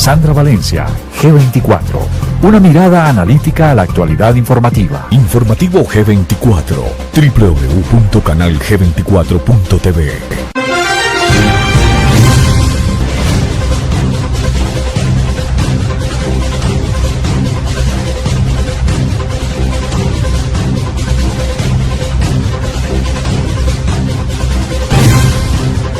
Sandra Valencia, G24. Una mirada analítica a la actualidad informativa. Informativo G24, www.canalg24.tv.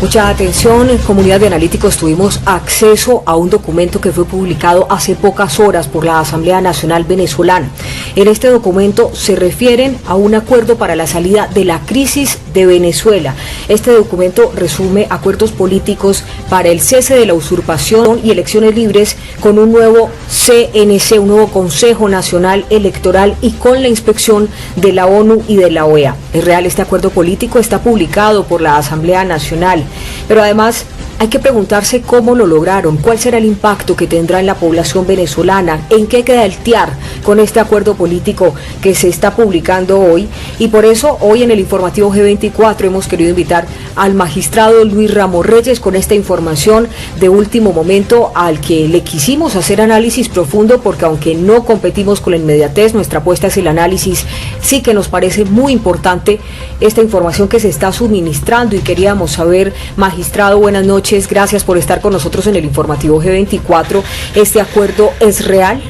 Mucha atención, comunidad de analíticos, tuvimos acceso a un documento que fue publicado hace pocas horas por la Asamblea Nacional Venezolana. En este documento se refieren a un acuerdo para la salida de la crisis de Venezuela. Este documento resume acuerdos políticos para el cese de la usurpación y elecciones libres con un nuevo CNC, un nuevo Consejo Nacional Electoral y con la inspección de la ONU y de la OEA. Es real, este acuerdo político está publicado por la Asamblea Nacional. Pero además hay que preguntarse cómo lo lograron, cuál será el impacto que tendrá en la población venezolana, en qué queda el TIAR con este acuerdo político que se está publicando hoy. Y por eso hoy en el informativo G24 hemos querido invitar al magistrado Luis Ramos Reyes con esta información de último momento al que le quisimos hacer análisis profundo, porque aunque no competimos con la inmediatez, nuestra apuesta es el análisis. Sí que nos parece muy importante esta información que se está suministrando y queríamos saber, magistrado, buenas noches. Gracias por estar con nosotros en el informativo G24. ¿Este acuerdo es real?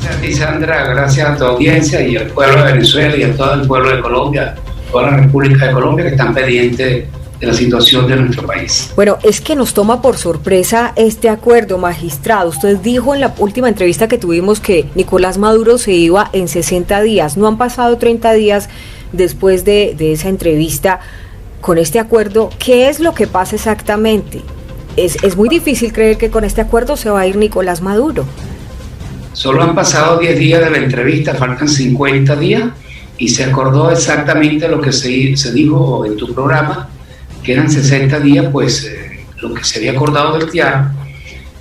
Gracias a ti, Sandra, gracias a tu audiencia y al pueblo de Venezuela y a todo el pueblo de Colombia, toda la República de Colombia que están pendientes de la situación de nuestro país. Bueno, es que nos toma por sorpresa este acuerdo, magistrado. Usted dijo en la última entrevista que tuvimos que Nicolás Maduro se iba en 60 días. No han pasado 30 días después de esa entrevista. Con este acuerdo, ¿qué es lo que pasa exactamente? Es muy difícil creer que con este acuerdo se va a ir Nicolás Maduro. Solo han pasado 10 días de la entrevista, faltan 50 días y se acordó exactamente lo que se dijo en tu programa, que eran 60 días, pues lo que se había acordado del TIAR,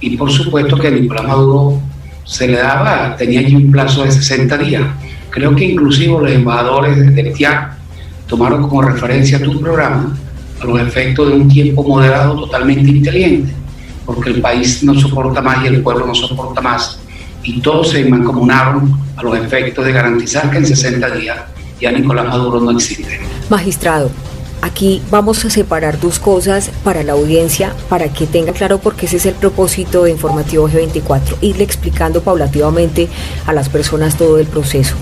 y por supuesto que a Nicolás Maduro se le daba, tenía allí un plazo de 60 días. Creo que inclusive los embajadores del TIAR tomaron como referencia tu programa a los efectos de un tiempo moderado totalmente inteligente, porque el país no soporta más y el pueblo no soporta más, y todos se mancomunaron a los efectos de garantizar que en 60 días ya Nicolás Maduro no existe. Magistrado, aquí vamos a separar dos cosas para la audiencia, para que tenga claro, porque ese es el propósito de Informativo G24, irle explicando paulativamente a las personas todo el proceso.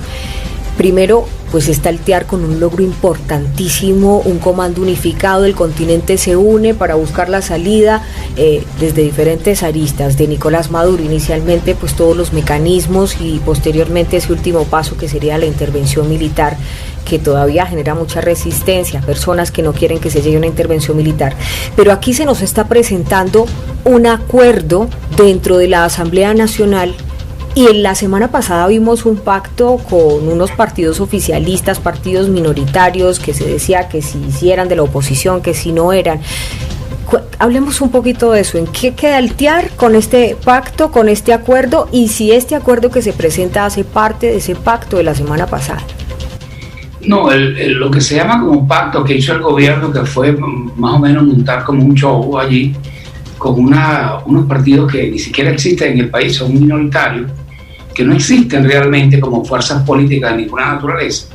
Primero, pues está el TIAR con un logro importantísimo, un comando unificado, el continente se une para buscar la salida desde diferentes aristas de Nicolás Maduro, inicialmente pues todos los mecanismos y posteriormente ese último paso que sería la intervención militar, que todavía genera mucha resistencia, personas que no quieren que se llegue a una intervención militar. Pero aquí se nos está presentando un acuerdo dentro de la Asamblea Nacional. Y en la semana pasada vimos un pacto con unos partidos oficialistas, partidos minoritarios, que se decía que si eran de la oposición, que si no eran. Hablemos un poquito de eso. ¿En qué queda el TIAR con este pacto, con este acuerdo? Y si este acuerdo que se presenta hace parte de ese pacto de la semana pasada. No, lo que se llama como pacto que hizo el gobierno, que fue más o menos montar como un show allí, con unos partidos que ni siquiera existen en el país, son minoritarios, que no existen realmente como fuerzas políticas de ninguna naturaleza,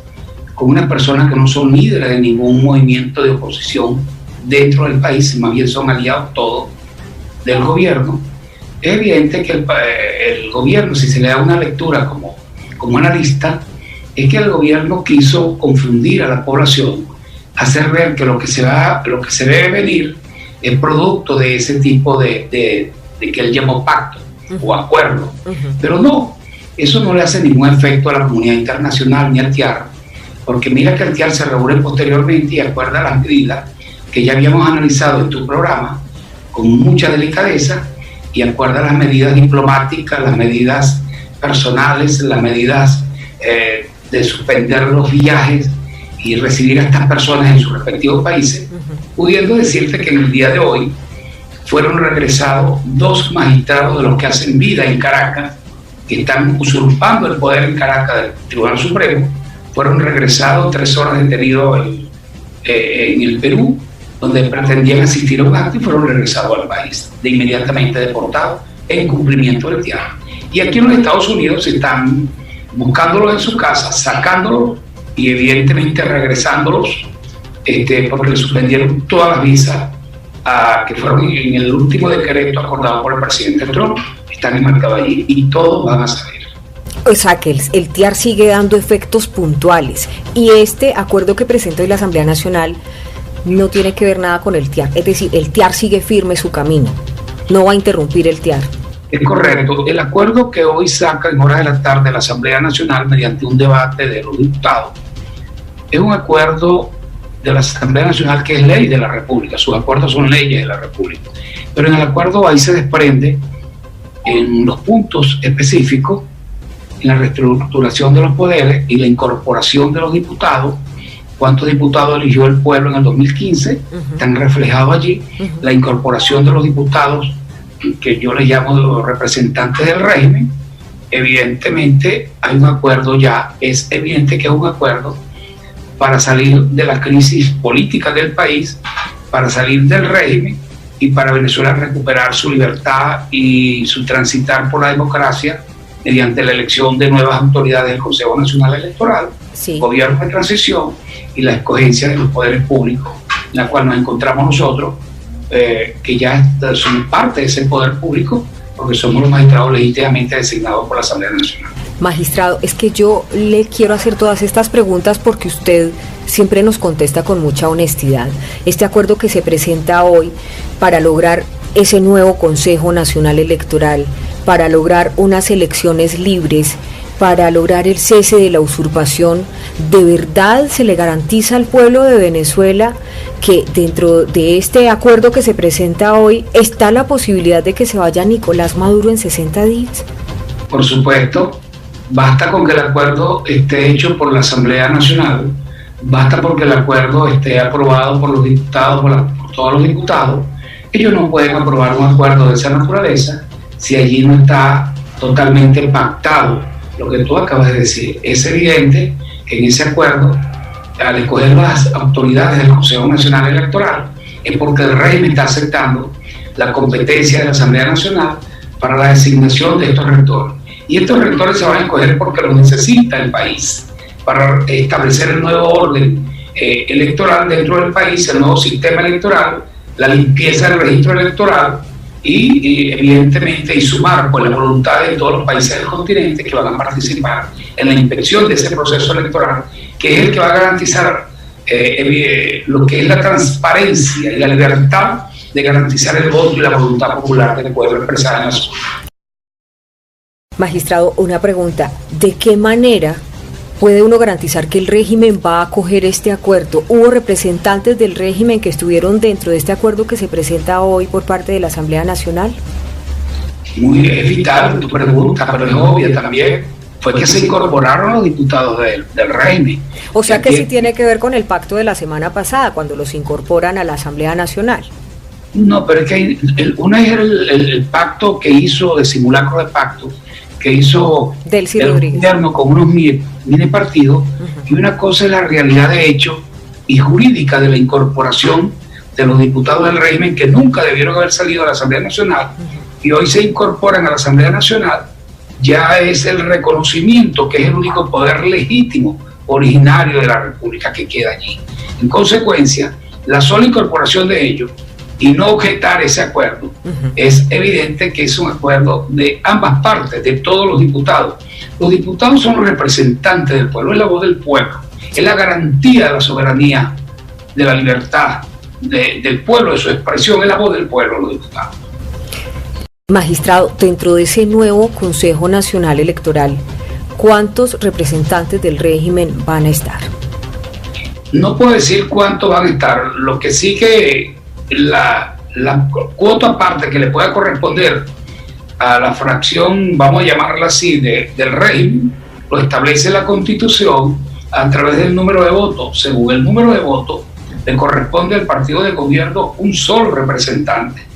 con unas personas que no son líderes de ningún movimiento de oposición dentro del país, más bien son aliados todos del gobierno. Es evidente que el gobierno, si se le da una lectura como analista, es que el gobierno quiso confundir a la población, hacer ver que lo que se debe venir es producto de ese tipo de que él llamó pacto o acuerdo. Pero no, eso no le hace ningún efecto a la comunidad internacional ni al TIAR, porque mira que el TIAR se reúne posteriormente y acuerda las medidas que ya habíamos analizado en tu programa con mucha delicadeza, y acuerda las medidas diplomáticas, las medidas personales, las medidas de suspender los viajes y recibir a estas personas en sus respectivos países, pudiendo decirte que en el día de hoy fueron regresados 2 magistrados de los que hacen vida en Caracas, que están usurpando el poder en Caracas del Tribunal Supremo. Fueron regresados 3 horas detenidos en el Perú, donde pretendían asistir a un acto y fueron regresados al país, de inmediatamente deportados en cumplimiento del TIAR. Y aquí en los Estados Unidos están buscándolos en su casa, sacándolos y evidentemente regresándolos, porque le suspendieron todas las visas que fueron en el último decreto acordado por el presidente Trump, están enmarcados allí y todos van a salir. O sea que el TIAR sigue dando efectos puntuales y este acuerdo que presenta hoy la Asamblea Nacional no tiene que ver nada con el TIAR, es decir, el TIAR sigue firme su camino, no va a interrumpir el TIAR. Es correcto. El acuerdo que hoy saca en horas de la tarde la Asamblea Nacional mediante un debate de los diputados es un acuerdo de la Asamblea Nacional que es ley de la República. Sus acuerdos son leyes de la República. Pero en el acuerdo ahí se desprende en los puntos específicos, en la reestructuración de los poderes y la incorporación de los diputados. ¿Cuántos diputados eligió el pueblo en el 2015? Están reflejados allí. La incorporación de los diputados, que yo les llamo los representantes del régimen. Evidentemente hay un acuerdo ya, es evidente que es un acuerdo para salir de la crisis política del país, para salir del régimen y para Venezuela recuperar su libertad y su transitar por la democracia mediante la elección de nuevas autoridades del Consejo Nacional Electoral, gobierno de transición y la escogencia de los poderes públicos, en la cual nos encontramos nosotros, que ya somos parte de ese poder público, porque somos los magistrados legítimamente designados por la Asamblea Nacional. Magistrado, es que yo le quiero hacer todas estas preguntas porque usted siempre nos contesta con mucha honestidad. Este acuerdo que se presenta hoy para lograr ese nuevo Consejo Nacional Electoral, para lograr unas elecciones libres, para lograr el cese de la usurpación, ¿de verdad se le garantiza al pueblo de Venezuela que dentro de este acuerdo que se presenta hoy está la posibilidad de que se vaya Nicolás Maduro en 60 días? Por supuesto, basta con que el acuerdo esté hecho por la Asamblea Nacional, basta porque el acuerdo esté aprobado por los diputados, por todos los diputados. Ellos no pueden aprobar un acuerdo de esa naturaleza si allí no está totalmente pactado lo que tú acabas de decir. Es evidente que en ese acuerdo, al escoger las autoridades del Consejo Nacional Electoral, es porque el régimen está aceptando la competencia de la Asamblea Nacional para la designación de estos rectores. Y estos rectores se van a escoger porque los necesita el país para establecer el nuevo orden electoral dentro del país, el nuevo sistema electoral, la limpieza del registro electoral y evidentemente y sumar pues la voluntad de todos los países del continente que van a participar en la inspección de ese proceso electoral, que es el que va a garantizar lo que es la transparencia y la libertad de garantizar el voto y la voluntad popular del pueblo expresada en la zona. Magistrado, una pregunta, ¿de qué manera puede uno garantizar que el régimen va a acoger este acuerdo? ¿Hubo representantes del régimen que estuvieron dentro de este acuerdo que se presenta hoy por parte de la Asamblea Nacional? Es vital tu pregunta, pero es obvia también. Fue que se incorporaron los diputados del régimen. O sea que sí tiene que ver con el pacto de la semana pasada, cuando los incorporan a la Asamblea Nacional. No, pero es que uno es el pacto que hizo, de simulacro de pacto, que hizo Delcy el Rodríguez gobierno con unos mini partidos, y una cosa es la realidad de hecho y jurídica de la incorporación de los diputados del régimen que nunca debieron haber salido a la Asamblea Nacional y hoy se incorporan a la Asamblea Nacional. Ya es el reconocimiento que es el único poder legítimo originario de la República que queda allí. En consecuencia, la sola incorporación de ellos y no objetar ese acuerdo, es evidente que es un acuerdo de ambas partes, de todos los diputados. Los diputados son los representantes del pueblo, es la voz del pueblo, es la garantía de la soberanía, de la libertad del pueblo, de su expresión, es la voz del pueblo, los diputados. Magistrado, dentro de ese nuevo Consejo Nacional Electoral, ¿cuántos representantes del régimen van a estar? No puedo decir cuántos van a estar, lo que sí que la cuota aparte que le pueda corresponder a la fracción, vamos a llamarla así, del régimen, lo establece la Constitución a través del número de votos. Según el número de votos, le corresponde al partido de gobierno un solo representante.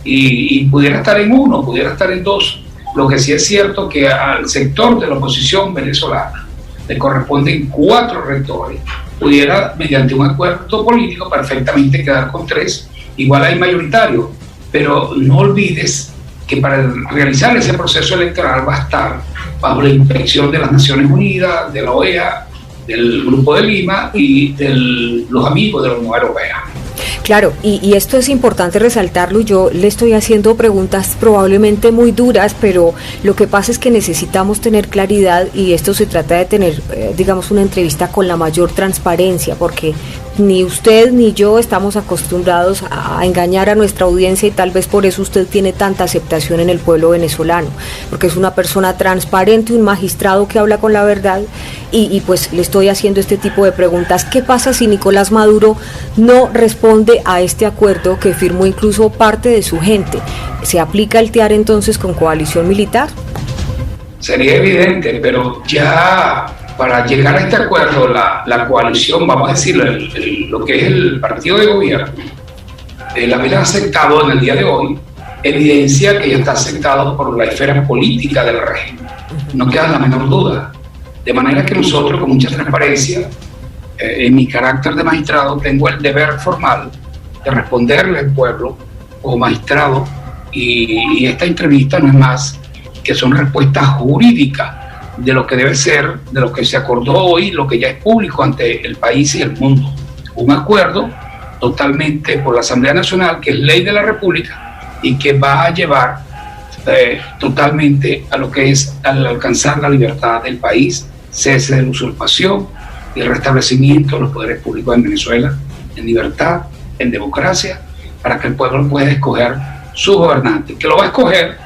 Y pudiera estar en uno, pudiera estar en dos. Lo que sí es cierto que al sector de la oposición venezolana le corresponden 4 rectores, pudiera, mediante un acuerdo político, perfectamente quedar con 3, igual hay mayoritario, pero no olvides que para realizar ese proceso electoral va a estar bajo la inspección de las Naciones Unidas, de la OEA, del Grupo de Lima y de los amigos de la Unión Europea. Claro, y esto es importante resaltarlo. Yo le estoy haciendo preguntas probablemente muy duras, pero lo que pasa es que necesitamos tener claridad y esto se trata de tener, digamos, una entrevista con la mayor transparencia, porque ni usted ni yo estamos acostumbrados a engañar a nuestra audiencia y tal vez por eso usted tiene tanta aceptación en el pueblo venezolano, porque es una persona transparente, un magistrado que habla con la verdad y pues le estoy haciendo este tipo de preguntas. ¿Qué pasa si Nicolás Maduro no responde a este acuerdo que firmó incluso parte de su gente? ¿Se aplica el TEAR entonces con coalición militar? Sería evidente, pero ya para llegar a este acuerdo, la coalición, vamos a decir, lo que es el partido de gobierno, el haber aceptado en el día de hoy, evidencia que ya está aceptado por la esfera política del régimen. No queda la menor duda. De manera que nosotros, con mucha transparencia, en mi carácter de magistrado, tengo el deber formal de responderle al pueblo como magistrado, y esta entrevista no es más que son respuestas jurídicas de lo que debe ser, de lo que se acordó hoy, lo que ya es público ante el país y el mundo. Un acuerdo totalmente por la Asamblea Nacional, que es ley de la República y que va a llevar totalmente a lo que es al alcanzar la libertad del país, cese de la usurpación y el restablecimiento de los poderes públicos en Venezuela, en libertad, en democracia, para que el pueblo pueda escoger su gobernante, que lo va a escoger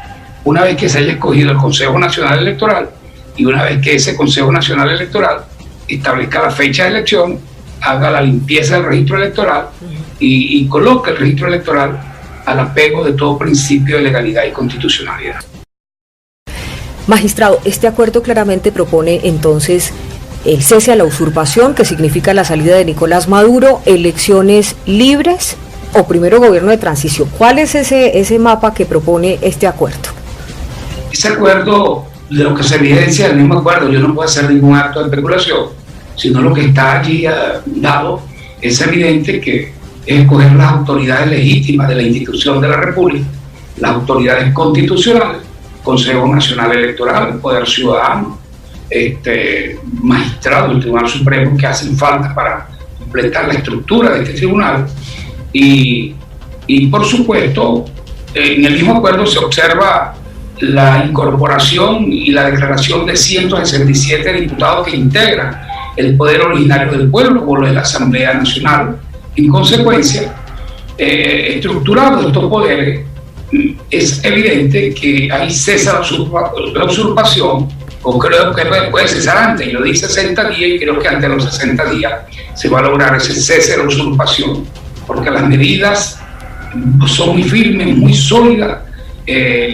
una vez que se haya escogido el Consejo Nacional Electoral y una vez que ese Consejo Nacional Electoral establezca la fecha de elección, haga la limpieza del registro electoral y coloque el registro electoral al apego de todo principio de legalidad y constitucionalidad. Magistrado, este acuerdo claramente propone entonces el cese a la usurpación, que significa la salida de Nicolás Maduro, elecciones libres o primero gobierno de transición. ¿Cuál es ese mapa que propone este acuerdo? Ese acuerdo, de lo que se evidencia del mismo acuerdo, yo no puedo hacer ningún acto de especulación, sino lo que está allí dado, es evidente que es escoger las autoridades legítimas de la institución de la República, las autoridades constitucionales, Consejo Nacional Electoral, el Poder Ciudadano, magistrados del Tribunal Supremo que hacen falta para completar la estructura de este tribunal y por supuesto en el mismo acuerdo se observa la incorporación y la declaración de 167 diputados que integran el poder originario del pueblo por la Asamblea Nacional. En consecuencia, estructurados estos poderes, es evidente que ahí cesa la usurpación, o creo que puede cesar antes, yo di 60 días y creo que antes de los 60 días se va a lograr ese cese de la usurpación, porque las medidas son muy firmes, muy sólidas.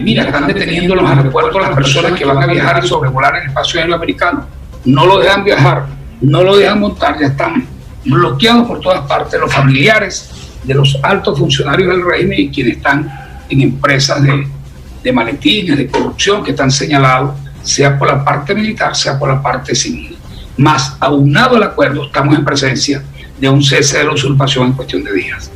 Mira, están deteniendo en los aeropuertos las personas que van a viajar y sobrevolar el espacio aéreo americano, no lo dejan viajar, no lo dejan montar, ya están bloqueados por todas partes los familiares de los altos funcionarios del régimen y quienes están en empresas de maletines, de corrupción, que están señalados, sea por la parte militar, sea por la parte civil. Más aunado al acuerdo, estamos en presencia de un cese de la usurpación en cuestión de días.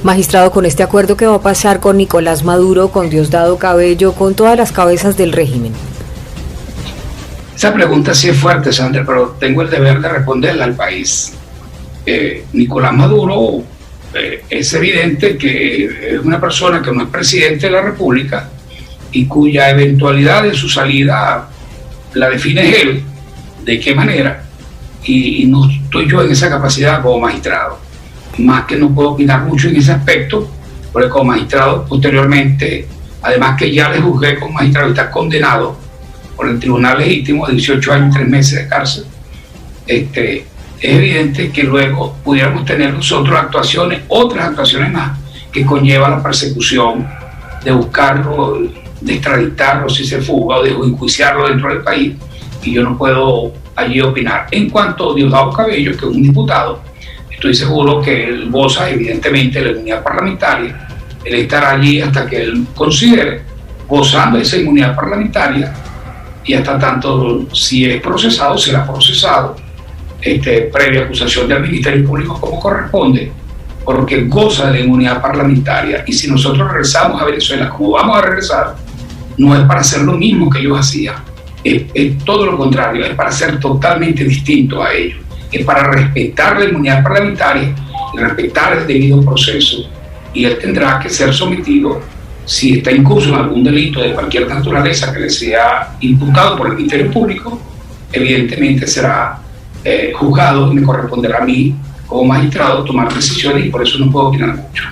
Magistrado, con este acuerdo, ¿qué va a pasar con Nicolás Maduro, con Diosdado Cabello, con todas las cabezas del régimen? Esa pregunta sí es fuerte, Sandra, pero tengo el deber de responderla al país. Nicolás Maduro es evidente que es una persona que no es presidente de la República y cuya eventualidad de su salida la define él, de qué manera, y no estoy yo en esa capacidad como magistrado. Más que no puedo opinar mucho en ese aspecto, porque como magistrado posteriormente, además que ya le juzgué como magistrado y está condenado por el Tribunal Legítimo a 18 años y 3 meses de cárcel, es evidente que luego pudiéramos tener nosotros otras actuaciones más, que conllevan la persecución de buscarlo, de extraditarlo si se fuga o de enjuiciarlo dentro del país, y yo no puedo allí opinar. En cuanto a Diosdado Cabello, que es un diputado, estoy seguro que él goza evidentemente de la inmunidad parlamentaria, él estará allí hasta que él considere, gozando de esa inmunidad parlamentaria, y hasta tanto si es procesado, será procesado previa acusación del Ministerio Público como corresponde, porque goza de la inmunidad parlamentaria. Y si nosotros regresamos a Venezuela, como vamos a regresar, no es para hacer lo mismo que ellos hacían, es todo lo contrario, es para ser totalmente distinto a ellos, es para respetar la inmunidad parlamentaria y respetar el debido proceso. Y él tendrá que ser sometido, si está incurso en algún delito de cualquier naturaleza que le sea imputado por el Ministerio Público, evidentemente será juzgado, y me corresponderá a mí como magistrado tomar decisiones, y por eso no puedo opinar mucho.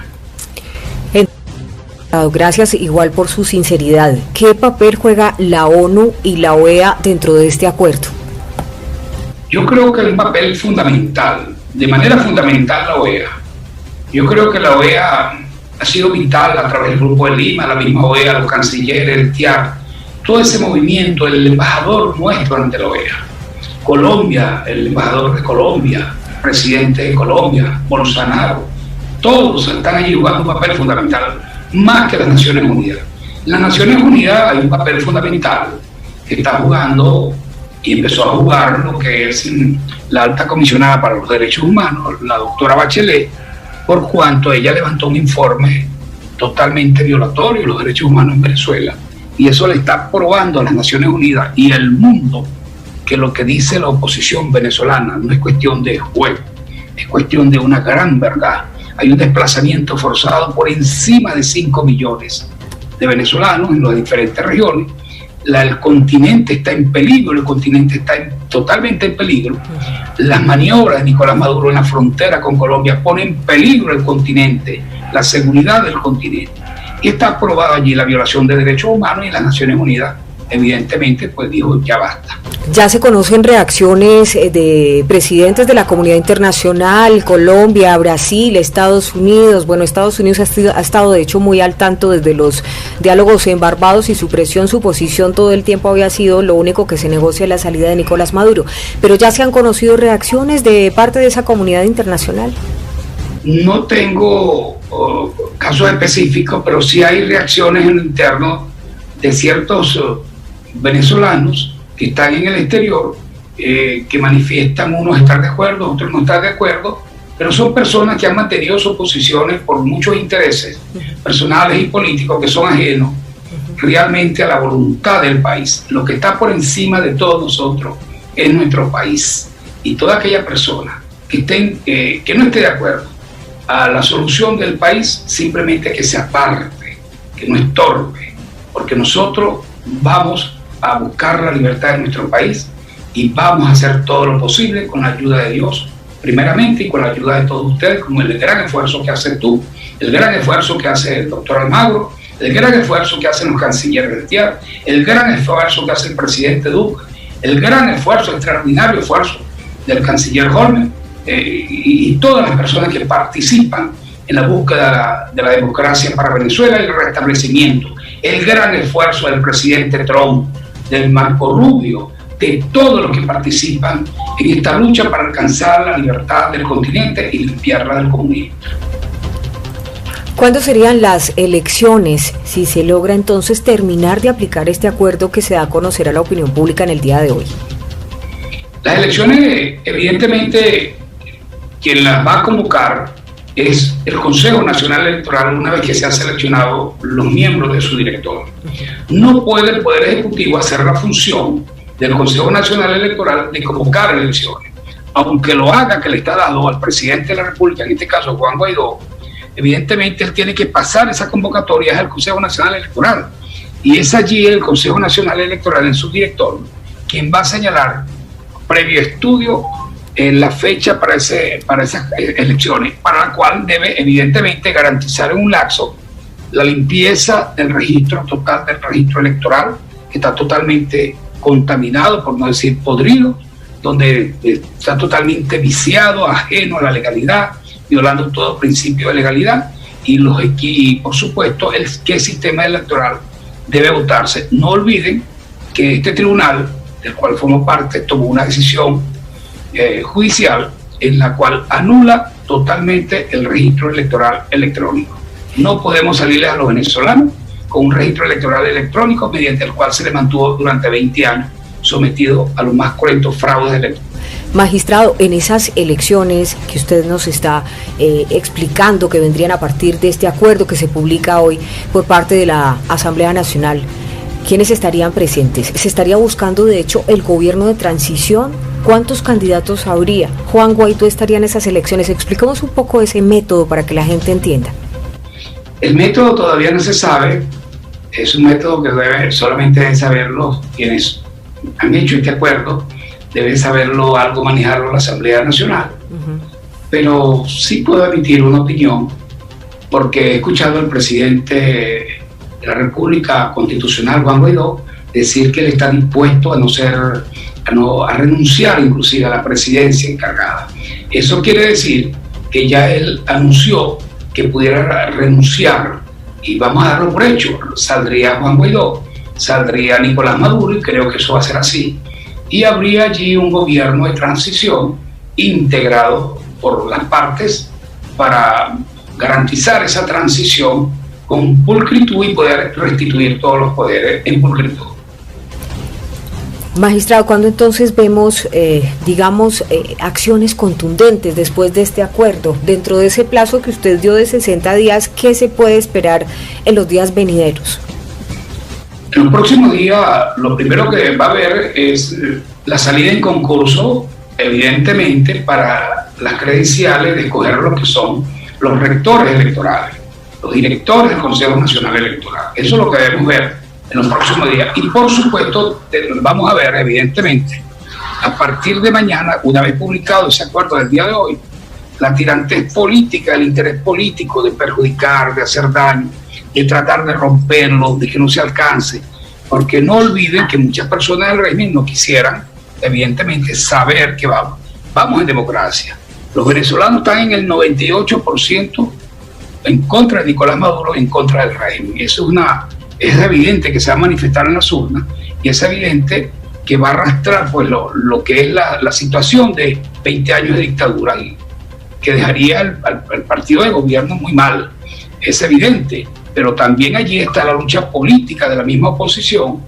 Gracias igual por su sinceridad. ¿Qué papel juega la ONU y la OEA dentro de este acuerdo? Yo creo que es un papel fundamental, de manera fundamental la OEA. Yo creo que la OEA ha sido vital a través del Grupo de Lima, la misma OEA, los cancilleres, el TIAR, todo ese movimiento, el embajador nuestro ante la OEA. Colombia, el embajador de Colombia, presidente de Colombia, Bolsonaro, todos están allí jugando un papel fundamental, más que las Naciones Unidas. En las Naciones Unidas hay un papel fundamental que está jugando y empezó a jugar lo que es la alta comisionada para los derechos humanos, la doctora Bachelet, por cuanto ella levantó un informe totalmente violatorio de los derechos humanos en Venezuela, y eso le está probando a las Naciones Unidas y al mundo que lo que dice la oposición venezolana no es cuestión de juego, es cuestión de una gran verdad. Hay un desplazamiento forzado por encima de 5 millones de venezolanos en las diferentes regiones. El continente está en peligro, el continente está totalmente en peligro. Las maniobras de Nicolás Maduro en la frontera con Colombia ponen en peligro el continente, la seguridad del continente. Y está aprobada allí la violación de derechos humanos, y las Naciones Unidas evidentemente pues dijo ya basta. Ya se conocen reacciones de presidentes de la comunidad internacional, Colombia, Brasil, Estados Unidos. Bueno, Estados Unidos ha estado de hecho muy al tanto desde los diálogos en Barbados, y su presión, su posición todo el tiempo había sido lo único que se negocia la salida de Nicolás Maduro. Pero ya se han conocido reacciones de parte de esa comunidad internacional. No tengo casos específicos, pero sí hay reacciones en lo interno de ciertos venezolanos que están en el exterior, que manifiestan unos estar de acuerdo, otros no estar de acuerdo, pero son personas que han mantenido sus posiciones por muchos intereses personales y políticos que son ajenos realmente a la voluntad del país. Lo que está por encima de todos nosotros es nuestro país, y toda aquella persona que no esté de acuerdo a la solución del país, simplemente que se aparte, que no estorbe, porque nosotros vamos a buscar la libertad de nuestro país, y vamos a hacer todo lo posible con la ayuda de Dios primeramente, y con la ayuda de todos ustedes, como el gran esfuerzo que haces tú, el gran esfuerzo que hace el doctor Almagro, el gran esfuerzo que hacen los cancilleres del TIAR, el gran esfuerzo que hace el presidente Duque, el gran esfuerzo, extraordinario esfuerzo del canciller Holmer, y todas las personas que participan en la búsqueda de la democracia para Venezuela y el restablecimiento, el gran esfuerzo del presidente Trump, del Marco Rubio, de todos los que participan en esta lucha para alcanzar la libertad del continente y limpiarla del comunismo. ¿Cuándo serían las elecciones, si se logra entonces terminar de aplicar este acuerdo que se da a conocer a la opinión pública en el día de hoy? Las elecciones, evidentemente, quien las va a convocar es el Consejo Nacional Electoral, una vez que se han seleccionado los miembros de su director. No puede el Poder Ejecutivo hacer la función del Consejo Nacional Electoral de convocar elecciones, aunque lo haga, que le está dado al presidente de la República, en este caso Juan Guaidó. Evidentemente él tiene que pasar esa convocatoria al Consejo Nacional Electoral, y es allí el Consejo Nacional Electoral, en su director, quien va a señalar, previo estudio, en la fecha para esas elecciones, para la cual debe evidentemente garantizar en un lapso la limpieza del registro total, del registro electoral, que está totalmente contaminado, por no decir podrido, donde está totalmente viciado, ajeno a la legalidad, violando todo principio de legalidad, y por supuesto que el sistema electoral debe votarse. No olviden que este tribunal, del cual formo parte, tomó una decisión judicial en la cual anula totalmente el registro electoral electrónico. No podemos salirles a los venezolanos con un registro electoral electrónico mediante el cual se le mantuvo durante 20 años sometido a los más cruentos fraudes electorales. Magistrado, en esas elecciones que usted nos está explicando que vendrían a partir de este acuerdo que se publica hoy por parte de la Asamblea Nacional, ¿quiénes estarían presentes? ¿Se estaría buscando, de hecho, el gobierno de transición? ¿Cuántos candidatos habría? ¿Juan Guaidó estaría en esas elecciones? Explícanos un poco ese método para que la gente entienda. El método todavía no se sabe. Es un método que solamente deben saberlo quienes han hecho este acuerdo. Debe saberlo algo, manejarlo la Asamblea Nacional. Pero sí puedo emitir una opinión, porque he escuchado al presidente de la República Constitucional, Juan Guaidó, decir que él está dispuesto a renunciar inclusive a la presidencia encargada. Eso quiere decir que ya él anunció que pudiera renunciar, y vamos a darlo por hecho. Saldría Juan Guaidó, saldría Nicolás Maduro, y creo que eso va a ser así, y habría allí un gobierno de transición integrado por las partes para garantizar esa transición con pulcritud y poder restituir todos los poderes en pulcritud. Magistrado, ¿cuándo entonces vemos, acciones contundentes después de este acuerdo? Dentro de ese plazo que usted dio de 60 días, ¿qué se puede esperar en los días venideros? En los próximos días, lo primero que va a haber es la salida en concurso, evidentemente, para las credenciales de escoger lo que son los rectores electorales, los directores del Consejo Nacional Electoral. Eso es lo que debemos ver en los próximos días. Y por supuesto, vamos a ver, evidentemente, a partir de mañana, una vez publicado ese acuerdo del día de hoy, la tirantez política, el interés político de perjudicar, de hacer daño, de tratar de romperlo, de que no se alcance, porque no olviden que muchas personas del régimen no quisieran, evidentemente, saber que vamos en democracia. Los venezolanos están en el 98% en contra de Nicolás Maduro, en contra del régimen. Eso es evidente que se va a manifestar en las urnas, y es evidente que va a arrastrar pues lo que es la situación de 20 años de dictadura, que dejaría al partido de gobierno muy mal. Es evidente, pero también allí está la lucha política de la misma oposición,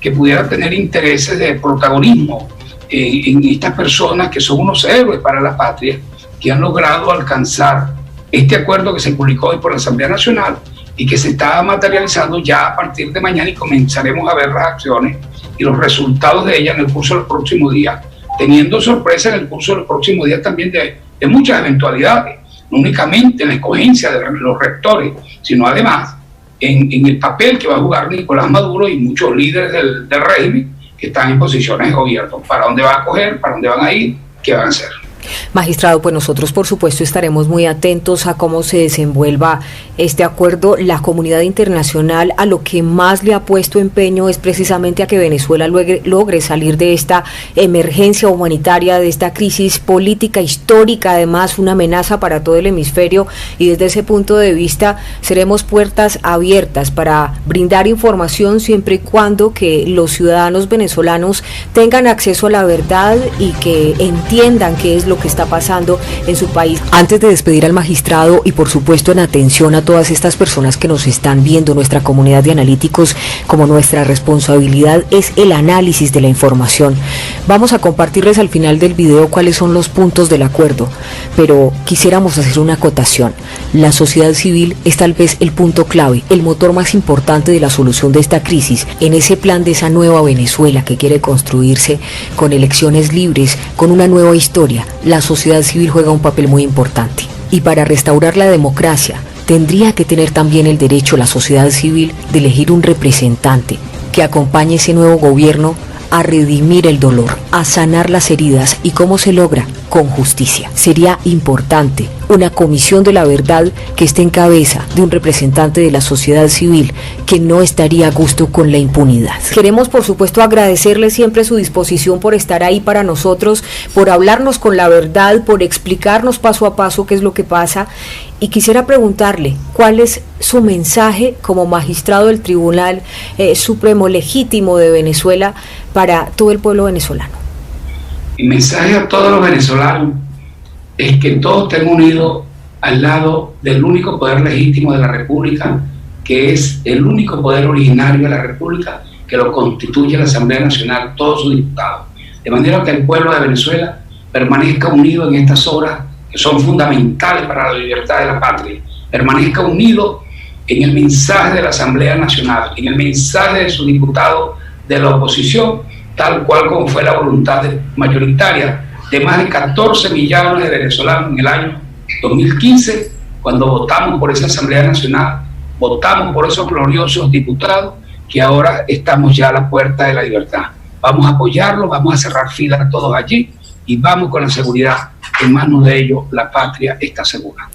que pudiera tener intereses de protagonismo en estas personas que son unos héroes para la patria, que han logrado alcanzar este acuerdo que se publicó hoy por la Asamblea Nacional y que se está materializando ya a partir de mañana, y comenzaremos a ver las acciones y los resultados de ellas en el curso de los próximos días, teniendo sorpresa en el curso de los próximos días también de muchas eventualidades, no únicamente en la escogencia de los rectores, sino además en el papel que va a jugar Nicolás Maduro y muchos líderes del régimen que están en posiciones de gobierno. ¿Para dónde va a coger? ¿Para dónde van a ir? ¿Qué van a hacer? Magistrado, pues nosotros por supuesto estaremos muy atentos a cómo se desenvuelva este acuerdo. La comunidad internacional a lo que más le ha puesto empeño es precisamente a que Venezuela logre salir de esta emergencia humanitaria, de esta crisis política histórica, además una amenaza para todo el hemisferio, y desde ese punto de vista seremos puertas abiertas para brindar información siempre y cuando que los ciudadanos venezolanos tengan acceso a la verdad y que entiendan qué es lo que está pasando en su país. Antes de despedir al magistrado, y por supuesto en atención a todas estas personas que nos están viendo, nuestra comunidad de analíticos, como nuestra responsabilidad es el análisis de la información. Vamos a compartirles al final del video cuáles son los puntos del acuerdo, pero quisiéramos hacer una acotación. La sociedad civil es tal vez el punto clave, el motor más importante de la solución de esta crisis, en ese plan de esa nueva Venezuela que quiere construirse con elecciones libres, con una nueva historia. La sociedad civil juega un papel muy importante. Y para restaurar la democracia, tendría que tener también el derecho la sociedad civil de elegir un representante que acompañe ese nuevo gobierno a redimir el dolor, a sanar las heridas. ¿Y cómo se logra? Con justicia. Sería importante una comisión de la verdad que esté en cabeza de un representante de la sociedad civil que no estaría a gusto con la impunidad. Queremos, por supuesto, agradecerle siempre su disposición por estar ahí para nosotros, por hablarnos con la verdad, por explicarnos paso a paso qué es lo que pasa. Y quisiera preguntarle, ¿cuál es su mensaje como magistrado del Tribunal Supremo Legítimo de Venezuela para todo el pueblo venezolano? Mi mensaje a todos los venezolanos es que todos estén unidos al lado del único poder legítimo de la República, que es el único poder originario de la República, que lo constituye la Asamblea Nacional, todos sus diputados. De manera que el pueblo de Venezuela permanezca unido en estas horas que son fundamentales para la libertad de la patria, permanezca unido en el mensaje de la Asamblea Nacional, en el mensaje de sus diputados de la oposición, tal cual como fue la voluntad mayoritaria de más de 14 millones de venezolanos en el año 2015, cuando votamos por esa Asamblea Nacional, votamos por esos gloriosos diputados que ahora estamos ya a la puerta de la libertad. Vamos a apoyarlos, vamos a cerrar filas todos allí y vamos con la seguridad que en manos de ellos la patria está segura.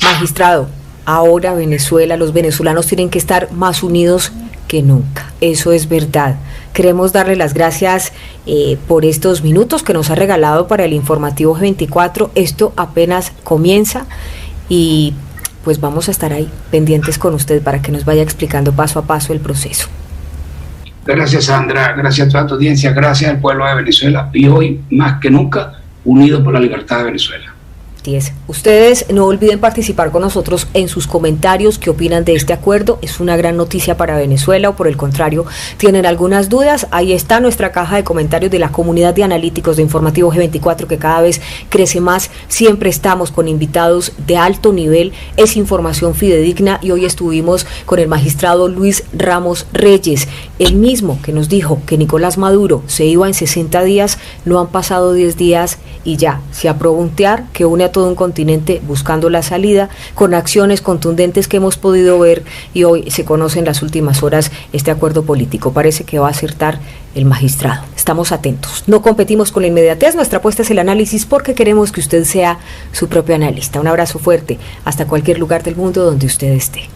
Magistrado, ahora Venezuela, los venezolanos tienen que estar más unidos que nunca. Eso es verdad. Queremos darle las gracias por estos minutos que nos ha regalado para el informativo G24. Esto apenas comienza y pues vamos a estar ahí pendientes con usted para que nos vaya explicando paso a paso el proceso. Gracias, Sandra, gracias a toda tu audiencia, gracias al pueblo de Venezuela y hoy más que nunca unidos por la libertad de Venezuela. Ustedes no olviden participar con nosotros en sus comentarios, qué opinan de este acuerdo, es una gran noticia para Venezuela o por el contrario, tienen algunas dudas, ahí está nuestra caja de comentarios de la comunidad de analíticos de Informativo G24 que cada vez crece más, siempre estamos con invitados de alto nivel, es información fidedigna y hoy estuvimos con el magistrado Luis Ramos Reyes, el mismo que nos dijo que Nicolás Maduro se iba en 60 días, no han pasado 10 días y ya, se aprobó un TEAR que une a todo un continente buscando la salida, con acciones contundentes que hemos podido ver y hoy se conoce en las últimas horas este acuerdo político. Parece que va a acertar el magistrado. Estamos atentos. No competimos con la inmediatez, nuestra apuesta es el análisis porque queremos que usted sea su propio analista. Un abrazo fuerte hasta cualquier lugar del mundo donde usted esté.